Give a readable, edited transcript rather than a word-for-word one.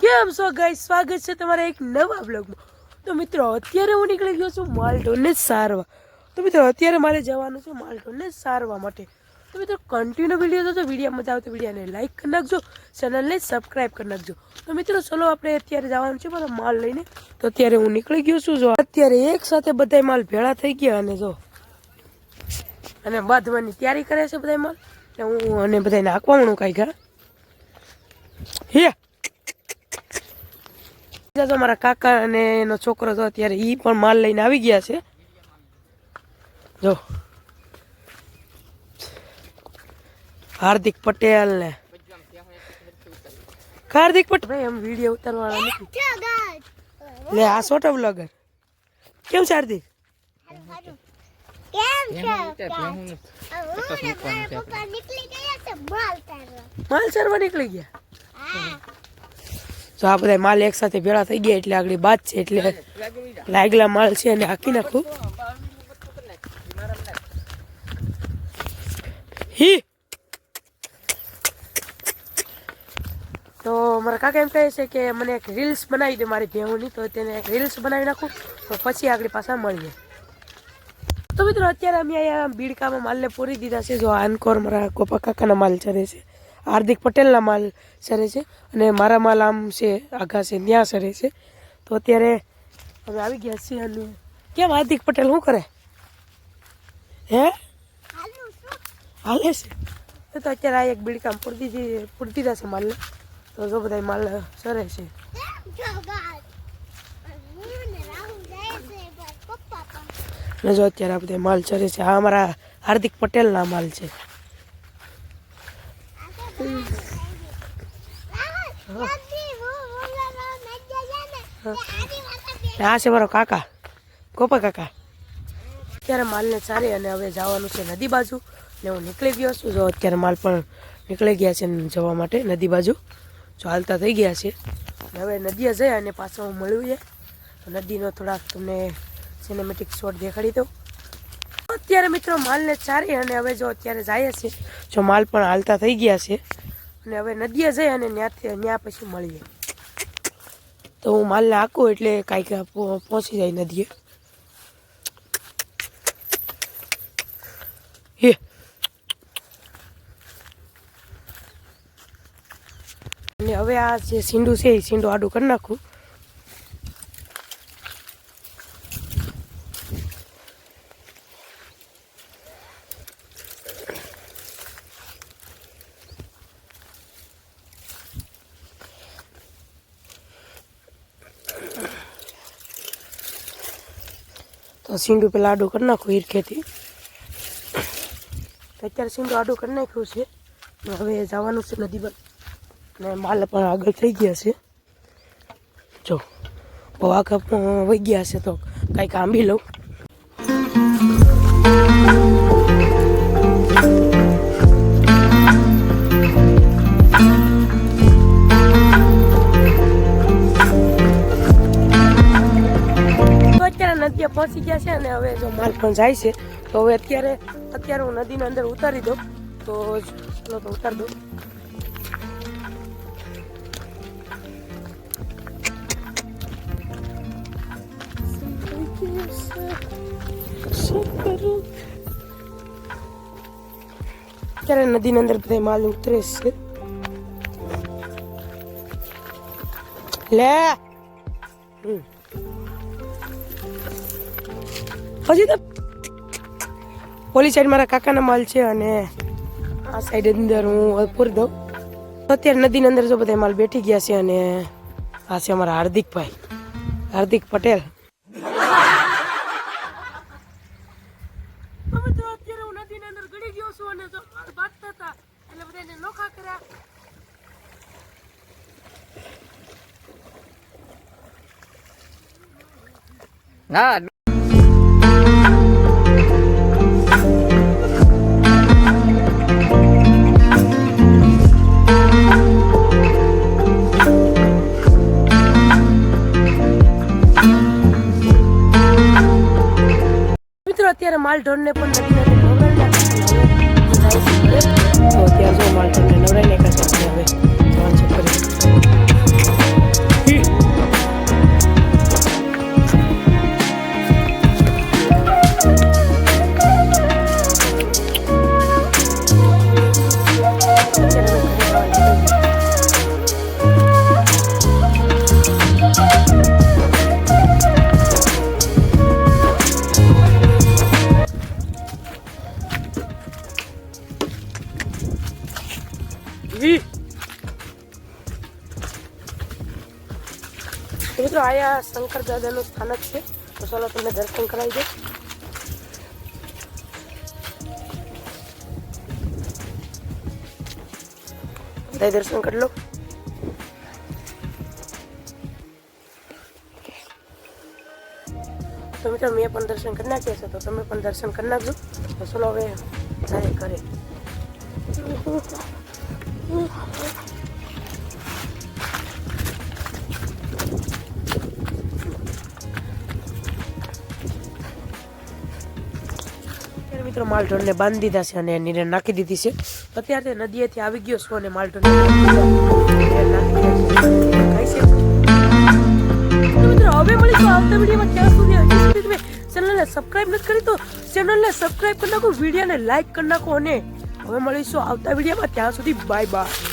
કેમ છો ગાઈસ, સ્વાગત છે તમારા એક નવા બ્લોગમાં। તો મિત્રો અત્યારે હું નીકળી ગયો છું માલઢોરને સારવા। તો મિત્રો અત્યારે મારે જવાનું છે માલઢોરને સારવા માટે। તો મિત્રો કન્ટિન્યુ વિડીયો જોજો, વિડીયો મજા આવે તો વિડીયોને લાઈક કરી નાખજો, ચેનલને સબસ્ક્રાઈબ કરી નાખજો। તો મિત્રો ચલો આપણે અત્યારે જવાનું છે મારો માલ લઈને। તો અત્યારે હું નીકળી ગયો છું। જો અત્યારે એક સાથે બધા માલ ભેળા થઈ ગયા અને જો અને બાંધવાની તૈયારી કરે છે બધા માલ। હું અને બધાને આંકવાનું કાંઈ ગયા હે તો મારા કાકા અને એનો છોકરો તો અત્યારે ઈ પણ માલ લઈને આવી ગયા છે। જો હાર્દિક પટેલ ને હાર્દિક પટેલ ભાઈ, એમ વિડીયો ઉતારવાના નથી। લે આ છોટો બ્લોગર કેમ છે હાર્દિક? માલ ચરવા નીકળી ગયા। તો આ બધા માલ એક સાથે ભેળા થઈ ગયા એટલે આગળ બાદ છે, એટલે લાગલા માલ છે અને હાકી નાખું હી। તો મારા કાકા એમ કહે છે કે મને એક રીલ્સ બનાવી દે મારી ભેહુની, તો તેને એક રીલ્સ બનાવી નાખું તો પછી આગળ પાછા મળીએ। તો મિત્રો અત્યારે અમે અહીંયા બીડકામાં માલને પૂરી દીધા છે। જો આનકોર મારા ગોપા કાકાના માલ ચરે છે, હાર્દિક પટેલના માલ સરે છે અને મારા માલ આમ છે આઘા છે ત્યાં સરે છે। તો અત્યારે અમે આવી ગયા છીએ અને કેમ હાર્દિક પટેલ શું કરે હે હાલે છે? તો અત્યારે આ એક બીડકામ પૂરી દીધા છે માલને। તો જો બધા માલ સરે છે। અને જો અત્યારે આ બધા માલ ચરે છે, આ અમારા હાર્દિક પટેલના માલ છે। આ છે મારો કાકા ગોપા કાકા। અત્યારે માલને ચારે અને હવે જવાનું છે નદી બાજુ ને હું નીકળી ગયો છું। જો અત્યારે માલ પણ નીકળી ગયા છે જવા માટે નદી બાજુ, જો હાલતા થઈ ગયા છે। હવે નદીએ જઈ અને પાછા હું મળ્યું છે તો નદીનો થોડાક તમને સિનેમેટિક શોટ દેખાડી દઉં। અત્યારે મિત્રો માલને ચારી અને હવે જો અત્યારે જાય છે, જો માલ પણ હાલતા થઈ ગયા છે અને હવે નદીએ જઈ અને ત્યાં પછી મળીએ। તો હું માલને આંકું એટલે કાંઈક પહોંચી જાય નદીએ હે। અને હવે આ જે સીંડું છે એ સીંડું આડું કરી નાખું। તો સીંડું પેલા આડું કરી નાખું ઈરખેથી। અત્યારે સીંડું આડું કરી નાખ્યું છે, હવે જવાનું છે નદી પર ને માલ પણ આગળ થઈ ગયા છે। જો બહુ આગળ વહી ગયા છે તો કાંઈક આંબી લઉં। નદીએ પહોંચી ગયા છે અને હવે જો માલ પણ જાય છે તો હવે અત્યારે હું નદીની અંદર ઉતારી દઉં। તો ચલો તો ઉતાર દઉં। અત્યારે નદીની અંદર બધા માલ ઉતરે છે। લે પછી તો ઓલી સાઈડ મારા કાકાના માલ છે અને આ સાઈડ અંદર હું પૂરી દઉં। તો અત્યારે નદીની અંદર જો બધા માલ બેઠી ગયા છે અને આ છે અમારા હાર્દિકભાઈ, હાર્દિક પટેલ। અત્યારે હું નદીની અંદર ગળી ગયો છું અને જો માલ બાંધતા હતા એટલે બધાને નોખા કર્યા। ના અત્યારે માલઢોરને પણ નદીને નવરાઈ નાખ્યા। તો અત્યારે જો માલઢોરને નવરાઈ નાખ્યા છે, હવે જવાનું છે ફરી। તો મિત્રો આયા શંકર દાદાનું સ્થાનક છે, તો ચાલો તમને દર્શન કરાવી દે. બધા દર્શન કરી લો. તો મિત્રો મેં પણ દર્શન કરી નાખ્યા છે, તો તમે પણ દર્શન કરી નાખજો. તો ચલો હવે જાય ઘરે. મિત્રો માલઢોરને બાંધી દીધા છે અને નીરે નાખી દીધી છે. અત્યારે નદીએથી આવી ગયો છું અને માલઢોરને મિત્રો હવે મળીશું આવતા વિડીયોમાં. ત્યાં સુધી હજી સુધી તમે ચેનલને સબસ્ક્રાઇબ નથી કરી તો ચેનલને સબસ્ક્રાઇબ કરી નાખો, વિડીયોને લાઈક કરી નાખો અને હવે મળીશું આવતા વિડીયોમાં. ત્યાં સુધી બાય બાય.